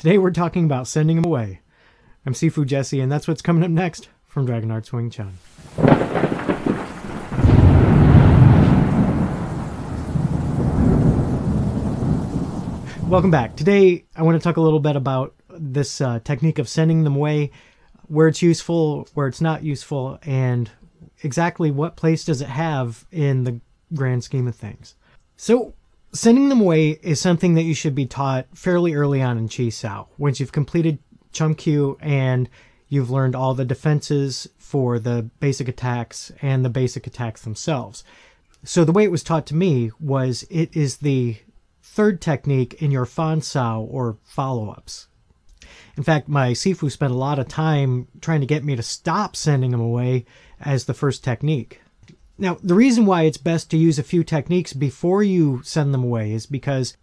Today we're talking about sending them away. I'm Sifu Jesse, and that's what's coming up next from Dragon Arts Wing Chun. Welcome back. Today I want to talk a little bit about this technique of sending them away, where it's useful, where it's not useful, and exactly what place does it have in the grand scheme of things. So sending them away is something that you should be taught fairly early on in Chi Sao. Once you've completed Chum Q and you've learned all the defenses for the basic attacks and the basic attacks themselves. So the way it was taught to me was it is the third technique in your Fan Sao or follow-ups. In fact, my Sifu spent a lot of time trying to get me to stop sending them away as the first technique. Now, the reason why it's best to use a few techniques before you send them away is because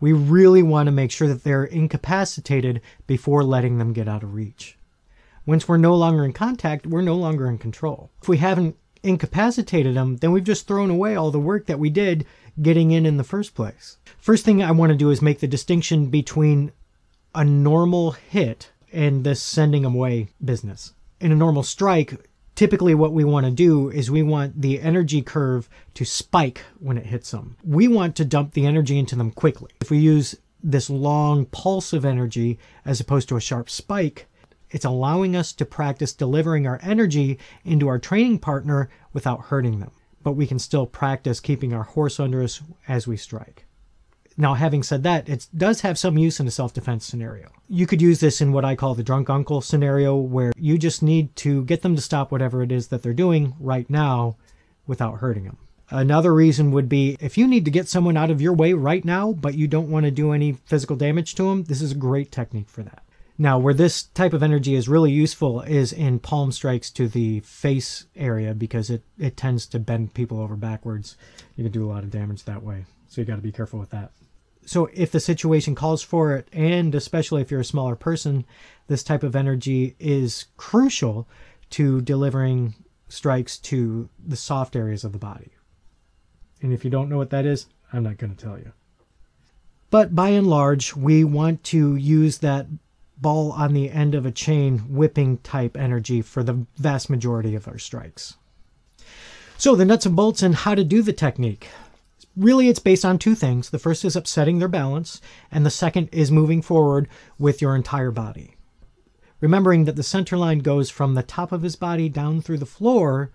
we really want to make sure that they're incapacitated before letting them get out of reach. Once we're no longer in contact, we're no longer in control. If we haven't incapacitated them, then we've just thrown away all the work that we did getting in the first place. First thing I want to do is make the distinction between a normal hit and this sending them away business. In a normal strike, typically what we want to do is we want the energy curve to spike when it hits them. We want to dump the energy into them quickly. If we use this long pulse of energy as opposed to a sharp spike, it's allowing us to practice delivering our energy into our training partner without hurting them. But we can still practice keeping our horse under us as we strike. Now, having said that, it does have some use in a self-defense scenario. You could use this in what I call the drunk uncle scenario, where you just need to get them to stop whatever it is that they're doing right now without hurting them. Another reason would be if you need to get someone out of your way right now, but you don't want to do any physical damage to them, this is a great technique for that. Now, where this type of energy is really useful is in palm strikes to the face area, because it tends to bend people over backwards. You can do a lot of damage that way, so you got to be careful with that. So if the situation calls for it, and especially if you're a smaller person, this type of energy is crucial to delivering strikes to the soft areas of the body. And if you don't know what that is, I'm not going to tell you. But by and large, we want to use that ball on the end of a chain whipping type energy for the vast majority of our strikes. So the nuts and bolts and how to do the technique. Really, it's based on two things. The first is upsetting their balance, and the second is moving forward with your entire body. Remembering that the center line goes from the top of his body down through the floor,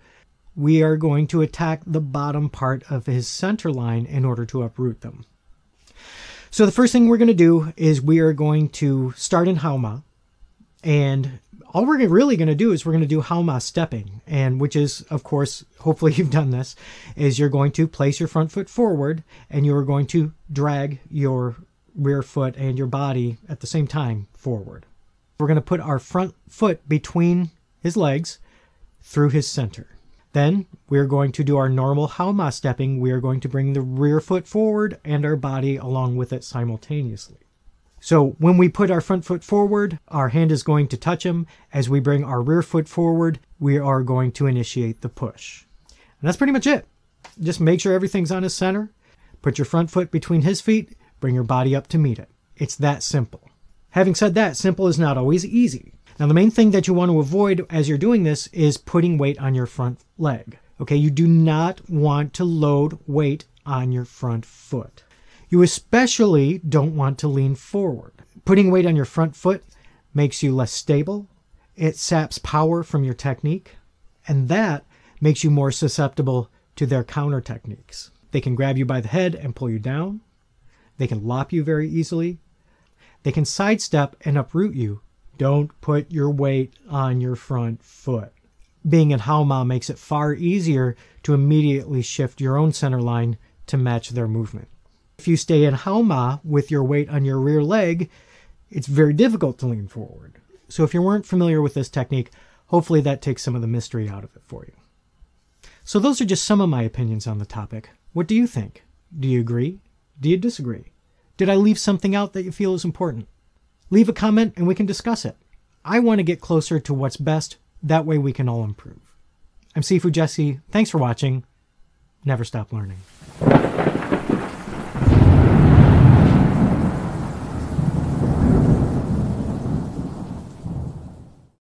we are going to attack the bottom part of his center line in order to uproot them. So the first thing we're going to do is we are going to start in Haoma, and all we're really going to do is we're going to do Haoma stepping, and which is, of course, hopefully you've done this, is you're going to place your front foot forward, and you're going to drag your rear foot and your body at the same time forward. We're going to put our front foot between his legs through his center. Then we're going to do our normal Haoma stepping. We are going to bring the rear foot forward and our body along with it simultaneously. So when we put our front foot forward, our hand is going to touch him. As we bring our rear foot forward, we are going to initiate the push. And that's pretty much it. Just make sure everything's on his center. Put your front foot between his feet. Bring your body up to meet it. It's that simple. Having said that, simple is not always easy. Now, the main thing that you want to avoid as you're doing this is putting weight on your front leg. Okay, you do not want to load weight on your front foot. You especially don't want to lean forward. Putting weight on your front foot makes you less stable. It saps power from your technique, and that makes you more susceptible to their counter techniques. They can grab you by the head and pull you down. They can lop you very easily. They can sidestep and uproot you. Don't put your weight on your front foot. Being in Haoma makes it far easier to immediately shift your own center line to match their movement. If you stay in Haoma with your weight on your rear leg, it's very difficult to lean forward. So if you weren't familiar with this technique, hopefully that takes some of the mystery out of it for you. So those are just some of my opinions on the topic. What do you think? Do you agree? Do you disagree? Did I leave something out that you feel is important? Leave a comment and we can discuss it. I want to get closer to what's best. That way we can all improve. I'm Sifu Jesse. Thanks for watching. Never stop learning.